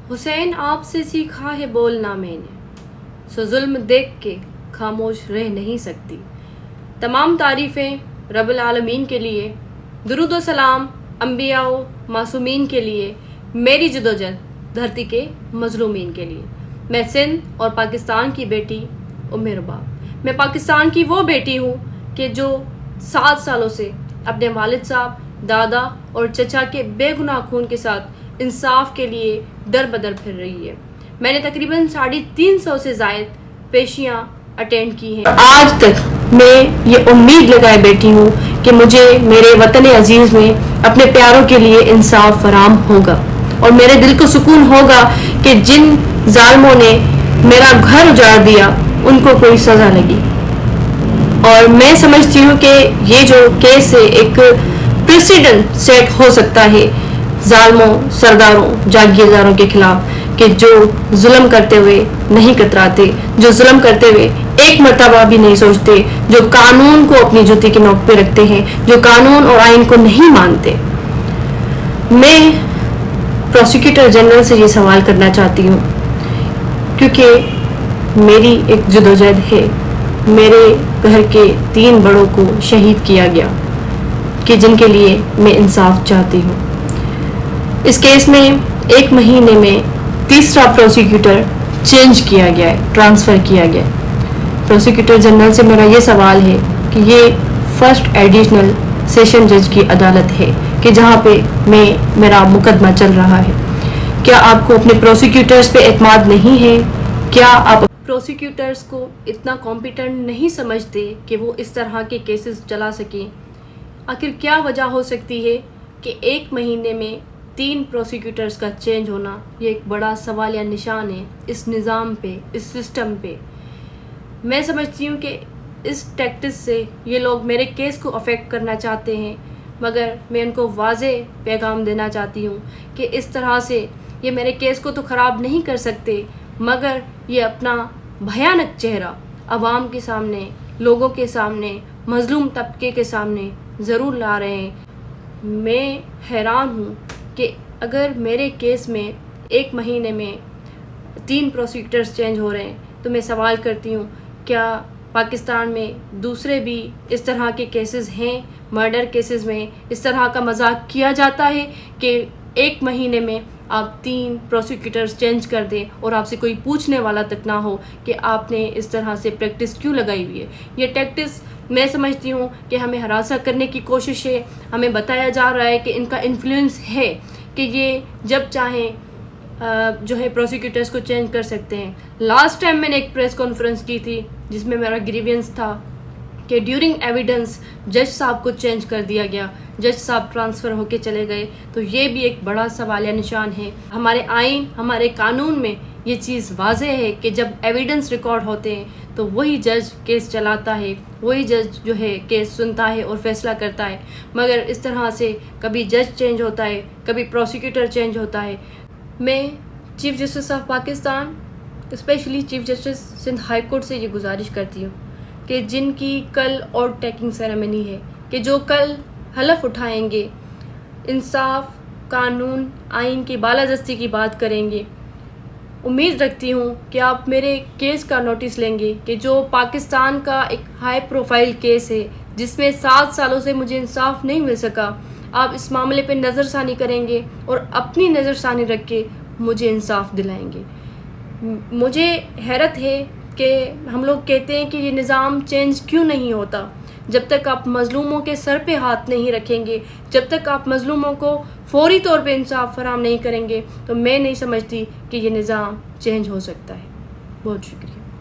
حسین آپ سے سیکھا ہے بولنا میں نے، سو ظلم دیکھ کے خاموش رہ نہیں سکتی۔ تمام تعریفیں رب العالمین کے لیے، درود و سلام انبیاء و معصومین کے لیے، میری جدوجہد دھرتی کے مظلومین کے لیے۔ میں سندھ اور پاکستان کی بیٹی ام رباب، میں پاکستان کی وہ بیٹی ہوں کہ جو 7 سالوں سے اپنے والد صاحب، دادا اور چچا کے بے گناہ خون کے ساتھ انصاف کے لیے در بدر پھر رہی ہے۔ میں نے تقریباً 350 سے زائد پیشیاں اٹینڈ کی ہیں۔ آج تک میں یہ امید لگائے بیٹھی ہوں کہ مجھے میرے وطن عزیز میں اپنے پیاروں کے لیے انصاف فراہم ہوگا، اور میرے دل کو سکون ہوگا کہ جن ظالموں نے میرا گھر اجاڑ دیا ان کو کوئی سزا لگی۔ اور میں سمجھتی ہوں کہ یہ جو کیس ہے ایک پریسیڈنٹ سیٹ ہو سکتا ہے ظالموں، سرداروں، جاگیرداروں کے خلاف، کہ جو ظلم کرتے ہوئے نہیں کتراتے، جو ظلم کرتے ہوئے ایک مرتبہ بھی نہیں سوچتے، جو قانون کو اپنی جوتی کے نوک پہ رکھتے ہیں، جو قانون اور آئین کو نہیں مانتے۔ میں پروسیکیوٹر جنرل سے یہ سوال کرنا چاہتی ہوں، کیونکہ میری ایک جدوجہد ہے، میرے گھر کے 3 بڑوں کو شہید کیا گیا کہ جن کے لیے میں انصاف چاہتی ہوں۔ اس کیس میں 1 مہینے میں 3 پروسیکیوٹر چینج کیا گیا ہے، ٹرانسفر کیا گیا ہے۔ پروسیکیوٹر جنرل سے میرا یہ سوال ہے کہ یہ فرسٹ ایڈیشنل سیشن جج کی عدالت ہے کہ جہاں پہ میرا مقدمہ چل رہا ہے، کیا آپ کو اپنے پروسیکیوٹرز پہ اعتماد نہیں ہے؟ کیا آپ پروسیکیوٹرز کو اتنا کمپیٹنٹ نہیں سمجھتے کہ وہ اس طرح کے کیسز چلا سکیں؟ آخر کیا وجہ ہو سکتی ہے کہ 1 مہینے میں 3 پروسیکیوٹرز کا چینج ہونا؟ یہ ایک بڑا سوالیہ نشان ہے اس نظام پہ، اس سسٹم پہ۔ میں سمجھتی ہوں کہ اس ٹیکٹس سے یہ لوگ میرے کیس کو افیکٹ کرنا چاہتے ہیں، مگر میں ان کو واضح پیغام دینا چاہتی ہوں کہ اس طرح سے یہ میرے کیس کو تو خراب نہیں کر سکتے، مگر یہ اپنا بھیانک چہرہ عوام کے سامنے، لوگوں کے سامنے، مظلوم طبقے کے سامنے ضرور لا رہے ہیں۔ میں حیران ہوں کہ اگر میرے کیس میں 1 مہینے میں 3 پروسیکیوٹرز چینج ہو رہے ہیں تو میں سوال کرتی ہوں، کیا پاکستان میں دوسرے بھی اس طرح کے کیسز ہیں؟ مرڈر کیسز میں اس طرح کا مذاق کیا جاتا ہے کہ 1 مہینے میں آپ 3 پروسیکیوٹرز چینج کر دیں اور آپ سے کوئی پوچھنے والا تک نہ ہو کہ آپ نے اس طرح سے پریکٹس کیوں لگائی ہوئی ہے۔ یہ ٹیکٹس میں سمجھتی ہوں کہ ہمیں ہراساں کرنے کی کوشش ہے، ہمیں بتایا جا رہا ہے کہ ان کا انفلوئنس ہے کہ یہ جب چاہیں جو ہے پروسیکیوٹرز کو چینج کر سکتے ہیں۔ لاسٹ ٹائم میں نے ایک پریس کانفرنس کی تھی جس میں میرا گریوینس تھا کہ ڈیورنگ ایویڈنس جج صاحب کو چینج کر دیا گیا، جج صاحب ٹرانسفر ہو کے چلے گئے، تو یہ بھی ایک بڑا سوالیہ نشان ہے۔ ہمارے آئین، ہمارے قانون میں یہ چیز واضح ہے کہ جب ایویڈنس ریکارڈ ہوتے ہیں تو وہی جج کیس چلاتا ہے، وہی جج جو ہے کیس سنتا ہے اور فیصلہ کرتا ہے، مگر اس طرح سے کبھی جج چینج ہوتا ہے، کبھی پروسیکیوٹر چینج ہوتا ہے۔ میں chief justice of Pakistan, specially chief justice Sindh high court سے یہ گزارش کرتی ہوں کہ جن کی کل اور ٹیکنگ سیریمنی ہے، کہ جو کل حلف اٹھائیں گے، انصاف، قانون، آئین کی بالادستی کی بات کریں گے، امید رکھتی ہوں کہ آپ میرے کیس کا نوٹس لیں گے کہ جو پاکستان کا ایک ہائی پروفائل کیس ہے جس میں 7 سالوں سے مجھے انصاف نہیں مل سکا، آپ اس معاملے پہ نظر ثانی کریں گے اور اپنی نظر ثانی رکھ کے مجھے انصاف دلائیں گے۔ مجھے حیرت ہے کہ ہم لوگ کہتے ہیں کہ یہ نظام چینج کیوں نہیں ہوتا۔ جب تک آپ مظلوموں کے سر پہ ہاتھ نہیں رکھیں گے، جب تک آپ مظلوموں کو فوری طور پہ انصاف فراہم نہیں کریں گے، تو میں نہیں سمجھتی کہ یہ نظام چینج ہو سکتا ہے۔ بہت شکریہ۔